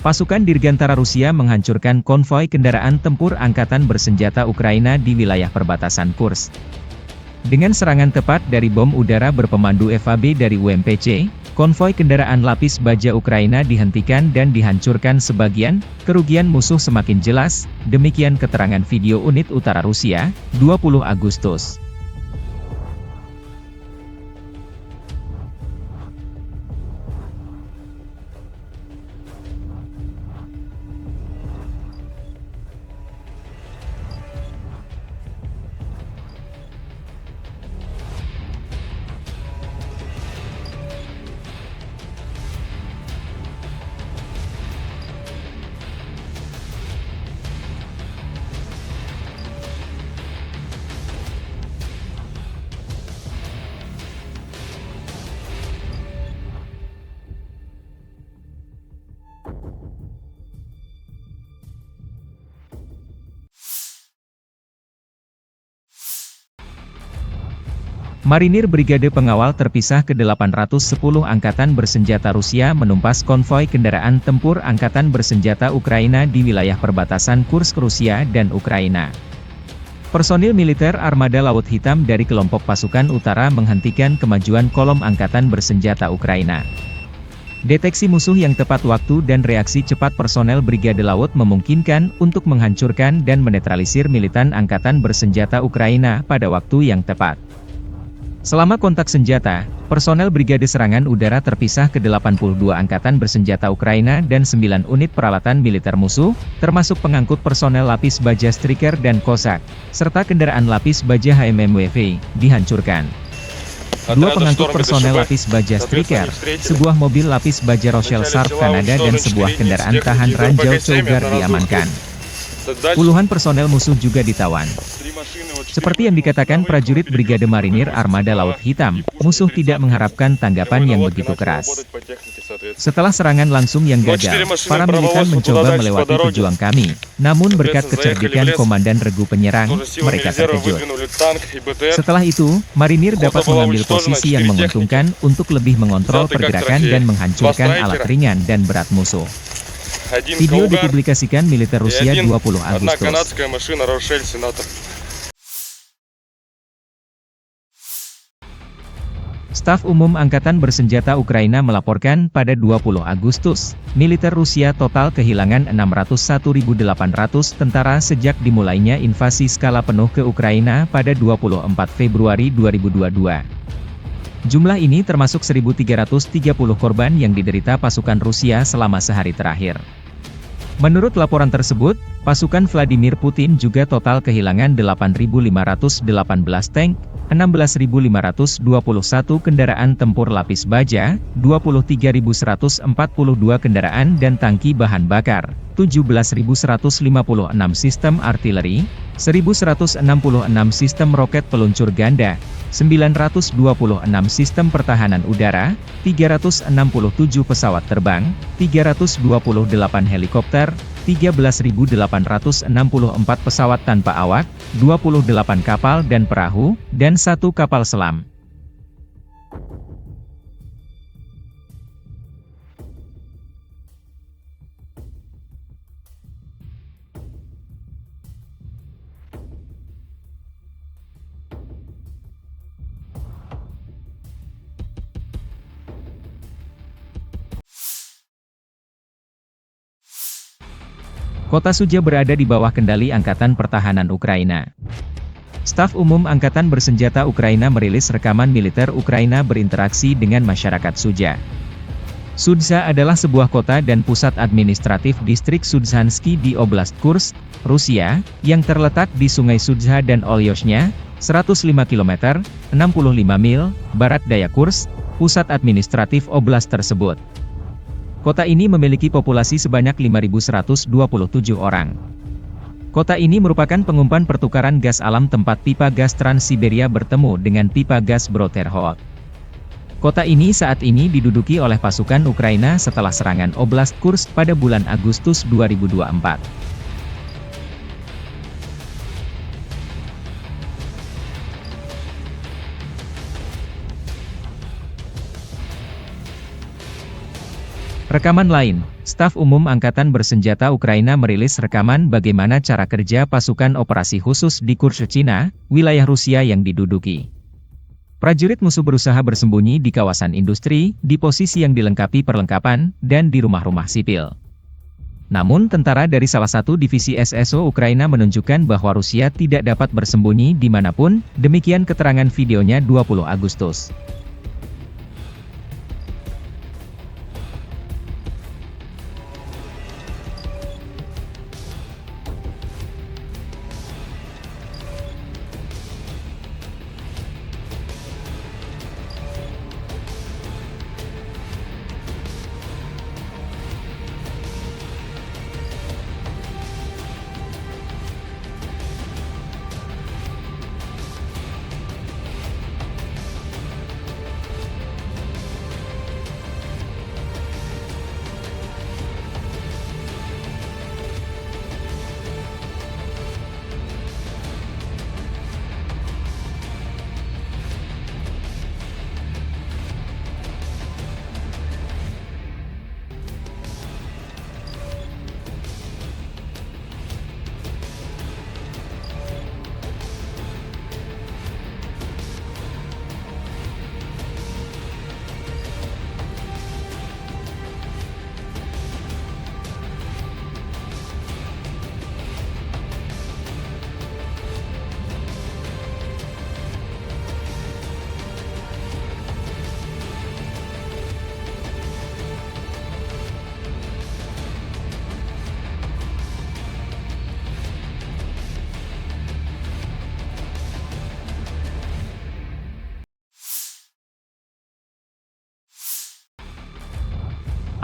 Pasukan Dirgantara Rusia menghancurkan konvoi kendaraan tempur angkatan bersenjata Ukraina di wilayah perbatasan Kursk. Dengan serangan tepat dari bom udara berpemandu FAB dari UMPC, konvoi kendaraan lapis baja Ukraina dihentikan dan dihancurkan sebagian, kerugian musuh semakin jelas, demikian keterangan video unit utara Rusia, 20 Agustus. Marinir Brigade Pengawal Terpisah ke-810 Angkatan Bersenjata Rusia menumpas konvoi kendaraan tempur Angkatan Bersenjata Ukraina di wilayah perbatasan Kursk Rusia dan Ukraina. Personil militer Armada Laut Hitam dari kelompok pasukan utara menghentikan kemajuan kolom Angkatan Bersenjata Ukraina. Deteksi musuh yang tepat waktu dan reaksi cepat personel Brigade Laut memungkinkan untuk menghancurkan dan menetralisir militan Angkatan Bersenjata Ukraina pada waktu yang tepat. Selama kontak senjata, personel Brigade Serangan Udara Terpisah ke-82 Angkatan Bersenjata Ukraina dan 9 unit peralatan militer musuh, termasuk pengangkut personel lapis baja Striker dan Cossack, serta kendaraan lapis baja HMMWV, dihancurkan. Dua pengangkut personel lapis baja Striker, sebuah mobil lapis baja Rochelle Sharp Kanada dan sebuah kendaraan tahan ranjau Cougar diamankan. Puluhan personel musuh juga ditawan. Seperti yang dikatakan prajurit Brigade Marinir Armada Laut Hitam, musuh tidak mengharapkan tanggapan yang begitu keras. Setelah serangan langsung yang gagal, para militan mencoba melewati pejuang kami, namun berkat kecerdikan Komandan Regu Penyerang, mereka terkejut. Setelah itu, Marinir dapat mengambil posisi yang menguntungkan untuk lebih mengontrol pergerakan dan menghancurkan alat ringan dan berat musuh. Video dipublikasikan militer Rusia 20 Agustus. Staf Umum Angkatan Bersenjata Ukraina melaporkan pada 20 Agustus, militer Rusia total kehilangan 601.800 tentara sejak dimulainya invasi skala penuh ke Ukraina pada 24 Februari 2022. Jumlah ini termasuk 1.330 korban yang diderita pasukan Rusia selama sehari terakhir. Menurut laporan tersebut, pasukan Vladimir Putin juga total kehilangan 8.518 tank, 16.521 kendaraan tempur lapis baja, 23.142 kendaraan dan tangki bahan bakar, 17.156 sistem artileri, 1.166 sistem roket peluncur ganda, 926 sistem pertahanan udara, 367 pesawat terbang, 328 helikopter, 13.864 pesawat tanpa awak, 28 kapal dan perahu, dan 1 kapal selam. Kota Suja berada di bawah kendali Angkatan Pertahanan Ukraina. Staf Umum Angkatan Bersenjata Ukraina merilis rekaman militer Ukraina berinteraksi dengan masyarakat Suja. Sudza adalah sebuah kota dan pusat administratif distrik Sudzhansky di Oblast Kursk, Rusia, yang terletak di Sungai Sudza dan Olyoshnya, 105 km, 65 mil, barat daya Kursk, pusat administratif oblast tersebut. Kota ini memiliki populasi sebanyak 5.127 orang. Kota ini merupakan pengumpan pertukaran gas alam tempat pipa gas Trans-Siberia bertemu dengan pipa gas Bro-Terhot. Kota ini saat ini diduduki oleh pasukan Ukraina setelah serangan Oblast Kursk pada bulan Agustus 2024. Rekaman lain, Staf Umum Angkatan Bersenjata Ukraina merilis rekaman bagaimana cara kerja pasukan operasi khusus di Kursk, Cina, wilayah Rusia yang diduduki. Prajurit musuh berusaha bersembunyi di kawasan industri, di posisi yang dilengkapi perlengkapan, dan di rumah-rumah sipil. Namun tentara dari salah satu divisi SSO Ukraina menunjukkan bahwa Rusia tidak dapat bersembunyi dimanapun, demikian keterangan videonya 20 Agustus.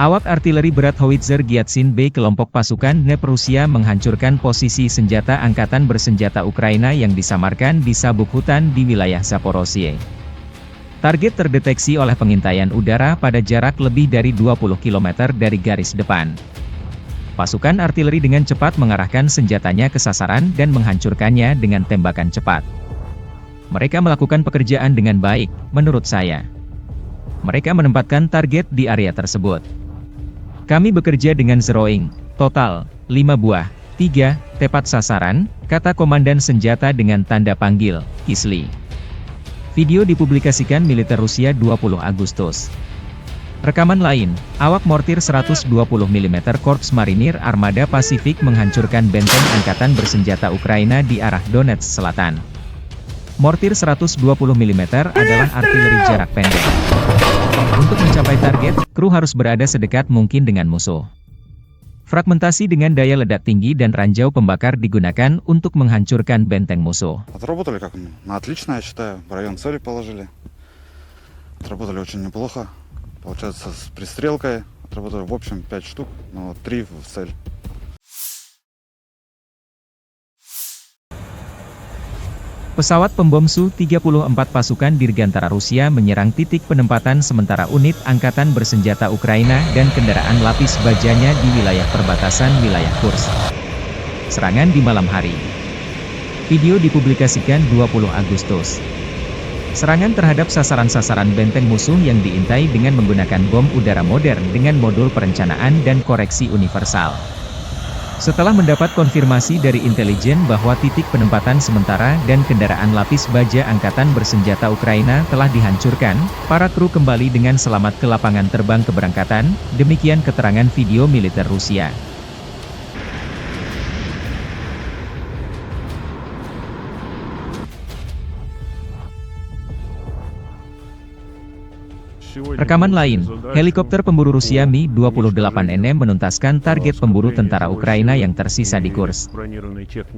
Awak artileri berat Howitzer Gyatsin B kelompok pasukan NEP Rusia menghancurkan posisi senjata angkatan bersenjata Ukraina yang disamarkan di sabuk hutan di wilayah Zaporozhye. Target terdeteksi oleh pengintaian udara pada jarak lebih dari 20 km dari garis depan. Pasukan artileri dengan cepat mengarahkan senjatanya ke sasaran dan menghancurkannya dengan tembakan cepat. Mereka melakukan pekerjaan dengan baik, menurut saya. Mereka menempatkan target di area tersebut. Kami bekerja dengan zeroing, total, 5 buah, 3, tepat sasaran, kata Komandan Senjata dengan tanda panggil, Kisly. Video dipublikasikan militer Rusia 20 Agustus. Rekaman lain, awak mortir 120 mm Korps Marinir Armada Pasifik menghancurkan benteng angkatan bersenjata Ukraina di arah Donetsk Selatan. Mortir 120 mm adalah artileri jarak pendek. Untuk mencapai target, kru harus berada sedekat mungkin dengan musuh. Fragmentasi dengan daya ledak tinggi dan ranjau pembakar digunakan untuk menghancurkan benteng musuh. Отработали как на отлично, я считаю. В район цели положили. Отработали очень неплохо. Получается, с пристрелкой отработали в общем 5 штук, но 3 в цель. Pesawat pembom Su-34 pasukan Dirgantara Rusia menyerang titik penempatan sementara unit angkatan bersenjata Ukraina dan kendaraan lapis bajanya di wilayah perbatasan wilayah Kursk. Serangan di malam hari. Video dipublikasikan 20 Agustus. Serangan terhadap sasaran-sasaran benteng musuh yang diintai dengan menggunakan bom udara modern dengan modul perencanaan dan koreksi universal. Setelah mendapat konfirmasi dari intelijen bahwa titik penempatan sementara dan kendaraan lapis baja angkatan bersenjata Ukraina telah dihancurkan, para kru kembali dengan selamat ke lapangan terbang keberangkatan, demikian keterangan video militer Rusia. Rekaman lain, helikopter pemburu Rusia Mi-28NM menuntaskan target pemburu tentara Ukraina yang tersisa di Kursk.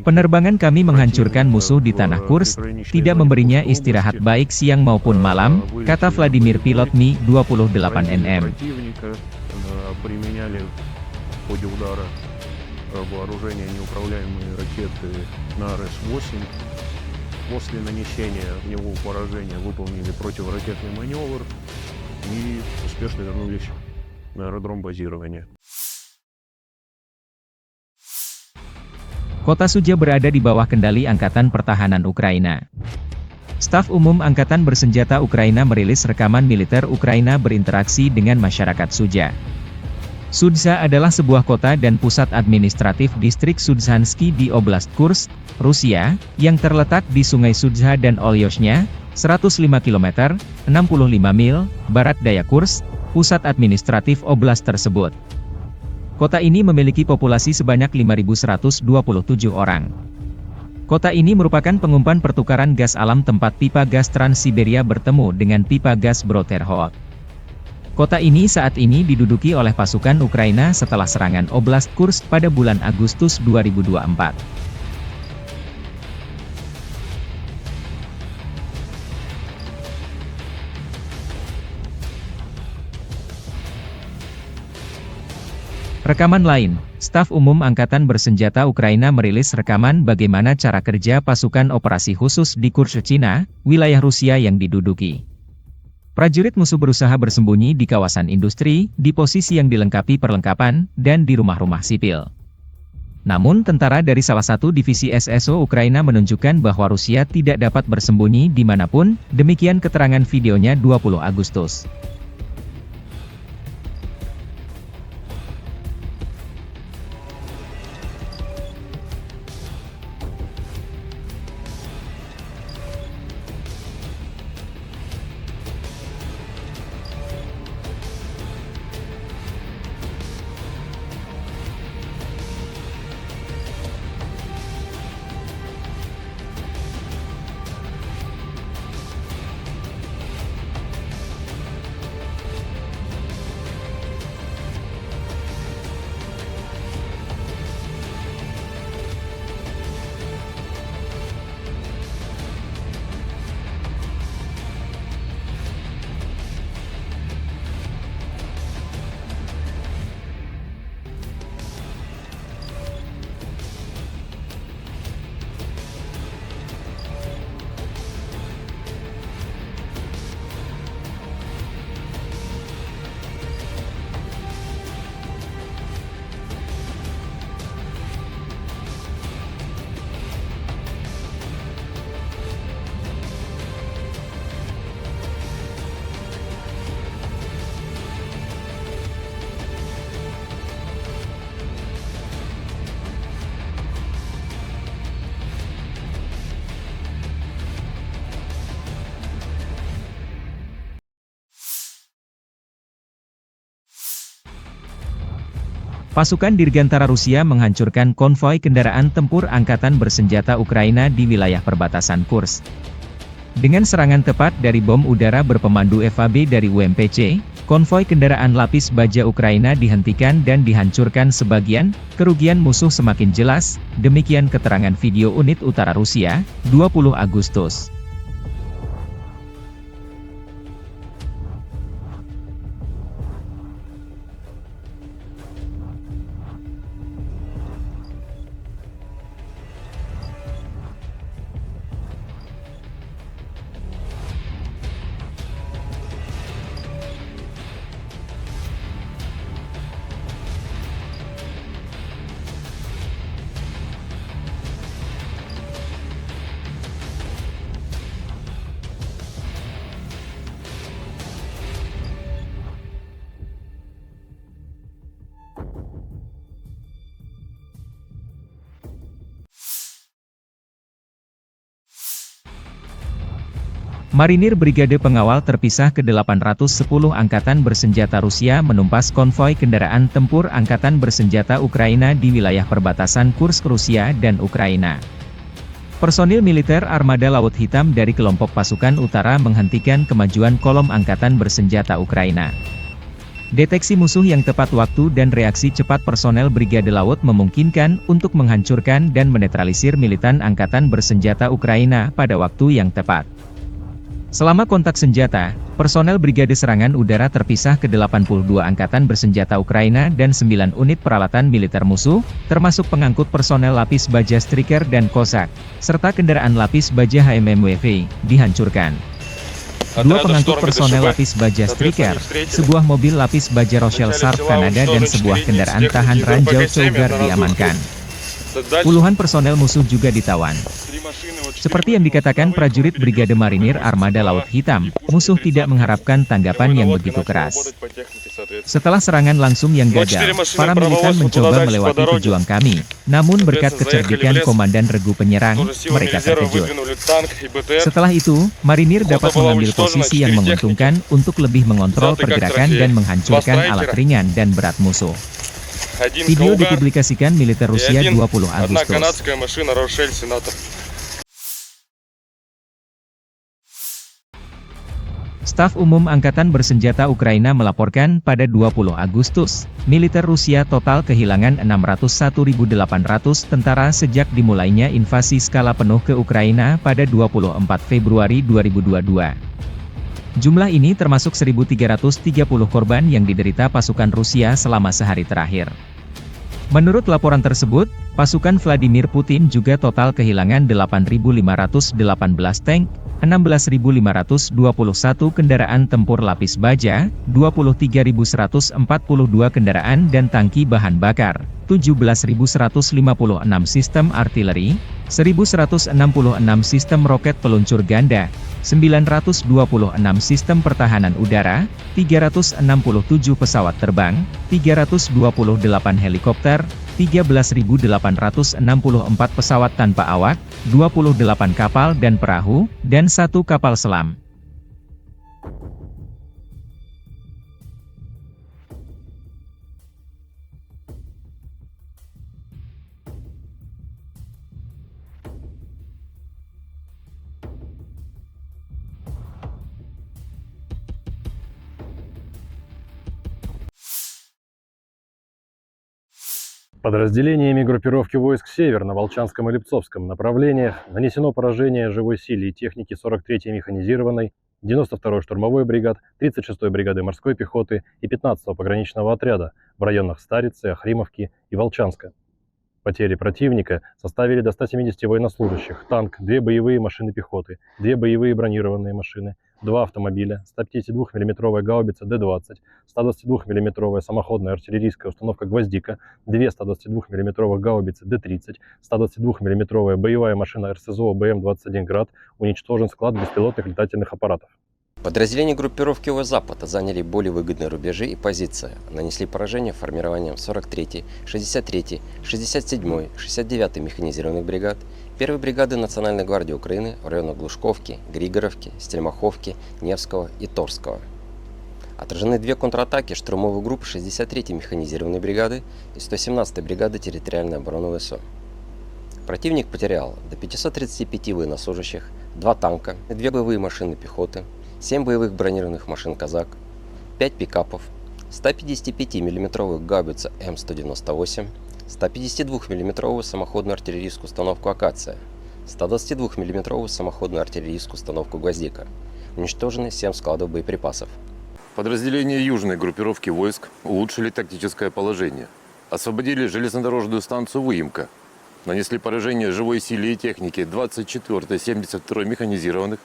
Penerbangan kami menghancurkan musuh di tanah Kursk, tidak memberinya istirahat baik siang maupun malam, kata Vladimir pilot Mi-28NM. После нанесения в него поражения выполнили противоракетный маневр и успешно вернулись на аэродром базирования. Kota Suja berada di bawah kendali Angkatan Pertahanan Ukraina. Staf Umum Angkatan Bersenjata Ukraina merilis rekaman militer Ukraina berinteraksi dengan masyarakat Suja. Sudza adalah sebuah kota dan pusat administratif distrik Sudzhansky di Oblast Kursk, Rusia, yang terletak di Sungai Sudza dan Olyoshnya, 105 km, 65 mil, barat daya Kursk, pusat administratif oblast tersebut. Kota ini memiliki populasi sebanyak 5.127 orang. Kota ini merupakan pengumpan pertukaran gas alam tempat pipa gas Trans-Siberia bertemu dengan pipa gas Bro-Terhot. Kota ini saat ini diduduki oleh pasukan Ukraina setelah serangan Oblast Kursk pada bulan Agustus 2024. Rekaman lain, Staf Umum Angkatan Bersenjata Ukraina merilis rekaman bagaimana cara kerja pasukan operasi khusus di Kursk, Cina, wilayah Rusia yang diduduki. Prajurit musuh berusaha bersembunyi di kawasan industri, di posisi yang dilengkapi perlengkapan, dan di rumah-rumah sipil. Namun tentara dari salah satu divisi SSO Ukraina menunjukkan bahwa Rusia tidak dapat bersembunyi dimanapun, demikian keterangan videonya 20 Agustus. Pasukan Dirgantara Rusia menghancurkan konvoi kendaraan tempur angkatan bersenjata Ukraina di wilayah perbatasan Kursk. Dengan serangan tepat dari bom udara berpemandu FAB dari UMPC, konvoi kendaraan lapis baja Ukraina dihentikan dan dihancurkan sebagian, kerugian musuh semakin jelas, demikian keterangan video unit utara Rusia, 20 Agustus. Marinir Brigade Pengawal Terpisah ke-810 Angkatan Bersenjata Rusia menumpas konvoi kendaraan tempur Angkatan Bersenjata Ukraina di wilayah perbatasan Kursk Rusia dan Ukraina. Personil militer Armada Laut Hitam dari kelompok pasukan utara menghentikan kemajuan kolom Angkatan Bersenjata Ukraina. Deteksi musuh yang tepat waktu dan reaksi cepat personel Brigade Laut memungkinkan untuk menghancurkan dan menetralisir militan Angkatan Bersenjata Ukraina pada waktu yang tepat. Selama kontak senjata, personel Brigade Serangan Udara Terpisah ke-82 Angkatan Bersenjata Ukraina dan 9 unit peralatan militer musuh, termasuk pengangkut personel lapis baja Striker dan Kozak, serta kendaraan lapis baja HMMWV, dihancurkan. Dua pengangkut personel lapis baja Striker, sebuah mobil lapis baja Rochelle Sharp Kanada dan sebuah kendaraan tahan ranjau Cougar diamankan. Puluhan personel musuh juga ditawan. Seperti yang dikatakan prajurit Brigade Marinir Armada Laut Hitam, musuh tidak mengharapkan tanggapan yang begitu keras. Setelah serangan langsung yang gagal, para militan mencoba melewati pejuang kami. Namun berkat kecerdikan Komandan Regu penyerang, mereka terkejut. Setelah itu, marinir dapat mengambil posisi yang menguntungkan untuk lebih mengontrol pergerakan dan menghancurkan alat ringan dan berat musuh. Video dipublikasikan militer Rusia 20 Agustus. Staf Umum Angkatan Bersenjata Ukraina melaporkan pada 20 Agustus, militer Rusia total kehilangan 601.800 tentara sejak dimulainya invasi skala penuh ke Ukraina pada 24 Februari 2022. Jumlah ini termasuk 1.330 korban yang diderita pasukan Rusia selama sehari terakhir. Menurut laporan tersebut, pasukan Vladimir Putin juga total kehilangan 8.518 tank, 16.521 kendaraan tempur lapis baja, 23.142 kendaraan dan tangki bahan bakar, 17.156 sistem artileri, 1.166 sistem roket peluncur ganda, 926 sistem pertahanan udara, 367 pesawat terbang, 328 helikopter, 13.864 pesawat tanpa awak, 28 kapal dan perahu, dan 1 kapal selam. Подразделениями группировки войск «Север» на Волчанском и Липцовском направлениях нанесено поражение живой силе и технике 43-й механизированной, 92-й штурмовой бригад, 36-й бригады морской пехоты и 15-го пограничного отряда в районах Старицы, Охримовки и Волчанска. Потери противника составили до 170 военнослужащих, танк, 2 боевые машины пехоты, 2 боевые бронированные машины, 2 автомобиля, 152 мм гаубица Д-20, 122 мм самоходная артиллерийская установка «Гвоздика», 2 122 мм гаубицы Д-30, 122 мм боевая машина РСЗО БМ-21 «Град», уничтожен склад беспилотных летательных аппаратов. Подразделения группировки Запада заняли более выгодные рубежи и позиции, нанесли поражение формированием 43-й, 63-й, 67-й, 69-й механизированных бригад, 1-й бригады Национальной гвардии Украины в районах Глушковки, Григоровки, Стельмаховки, Невского и Торского. Отражены 2 контратаки штурмовых групп 63-й механизированной бригады и 117-й бригады территориальной обороны ВСО. Противник потерял до 535 военнослужащих, 2 танка, 2 боевые машины пехоты, 7 боевых бронированных машин «Казак», 5 пикапов, 155 мм гаубицу М198, 152 мм самоходную артиллерийскую установку «Акация», 122 мм самоходную артиллерийскую установку «Гвоздика». Уничтожены 7 складов боеприпасов. Подразделения южной группировки войск улучшили тактическое положение. Освободили железнодорожную станцию «Выемка». Нанесли поражение живой силе и технике 24-й, 72-й механизированных,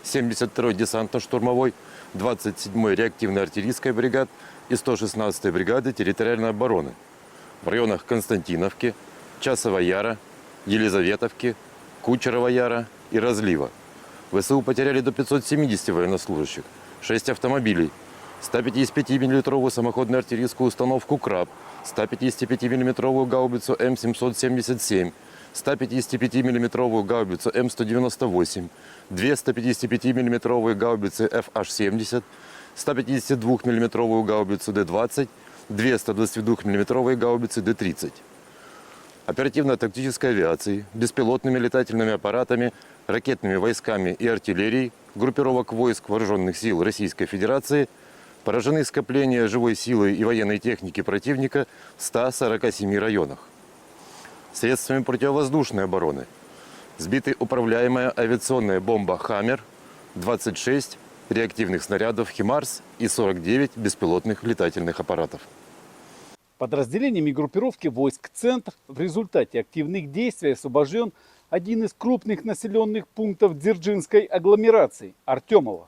72-й десантно-штурмовой, 27-й реактивной артиллерийской бригад и 116-й бригады территориальной обороны в районах Константиновки, Часова Яра, Елизаветовки, Кучерова Яра и Разлива. ВСУ потеряли до 570 военнослужащих, 6 автомобилей, 155 мм самоходную артиллерийскую установку «Краб», 155 мм гаубицу М777, 155 мм гаубицу М198, 2 155 мм гаубицы FH-70, 152 мм гаубицу Д-20, 2 122 мм гаубицы Д-30. Оперативно-тактической авиацией, беспилотными летательными аппаратами, ракетными войсками и артиллерией группировок войск Вооруженных сил Российской Федерации поражены скопления живой силы и военной техники противника в 147 районах. Средствами противовоздушной обороны сбиты управляемая авиационная бомба «Хаммер», 26 реактивных снарядов «Химарс» и 49 беспилотных летательных аппаратов. Подразделениями группировки войск «Центр» в результате активных действий освобожден один из крупных населенных пунктов Дзержинской агломерации – Артемово.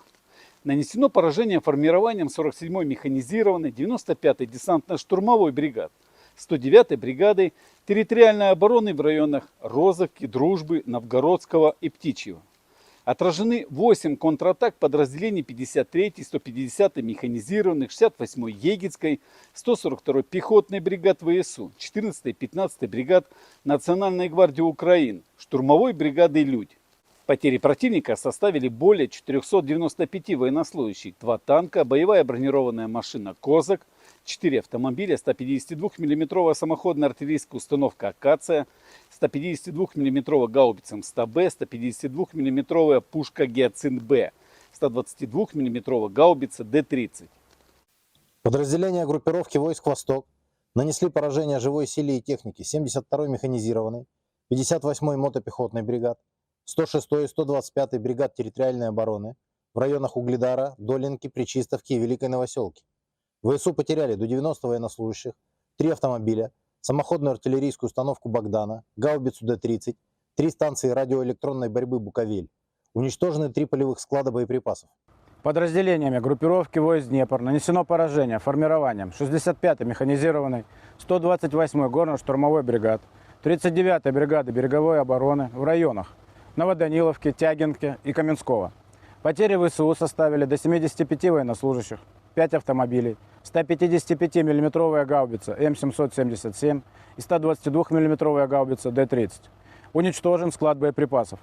Нанесено поражение формированием 47-й механизированной, 95-й десантно-штурмовой бригад, 109-й бригады территориальной обороны в районах Розовки, Дружбы, Новгородского и Птичьего. Отражены 8 контратак подразделений 53-й, 150-й механизированных, 68-й Егетской, 142-й пехотной бригад ВСУ, 14-й, 15-й бригад Национальной гвардии Украины, штурмовой бригады «Людь». Потери противника составили более 495 военнослужащих, 2 танка, боевая бронированная машина «Козак», 4 автомобиля, 152 мм самоходная артиллерийская установка «Акация», 152 мм гаубица МСТ-Б, 152 мм пушка «Гиацинт-Б», 122 мм гаубица Д-30. Подразделения группировки войск «Восток» нанесли поражение живой силе и технике 72-й механизированной, 58-й мотопехотной бригад, 106-й и 125-й бригад территориальной обороны в районах Угледара, Долинки, Пречистовки и Великой Новоселки. ВСУ потеряли до 90 военнослужащих, 3 автомобиля, самоходную артиллерийскую установку «Богдана», гаубицу Д-30, 3 станции радиоэлектронной борьбы «Буковель». Уничтожены 3 полевых склада боеприпасов. Подразделениями группировки войск «Днепр» нанесено поражение формированием 65-й механизированной, 128-й горно-штурмовой бригад, 39-й бригады береговой обороны в районах Новоданиловки, Тягинки и Каменского. Потери ВСУ составили до 75 военнослужащих, 5 автомобилей, 155 мм гаубица М777 и 122 мм гаубица Д-30. Уничтожен склад боеприпасов.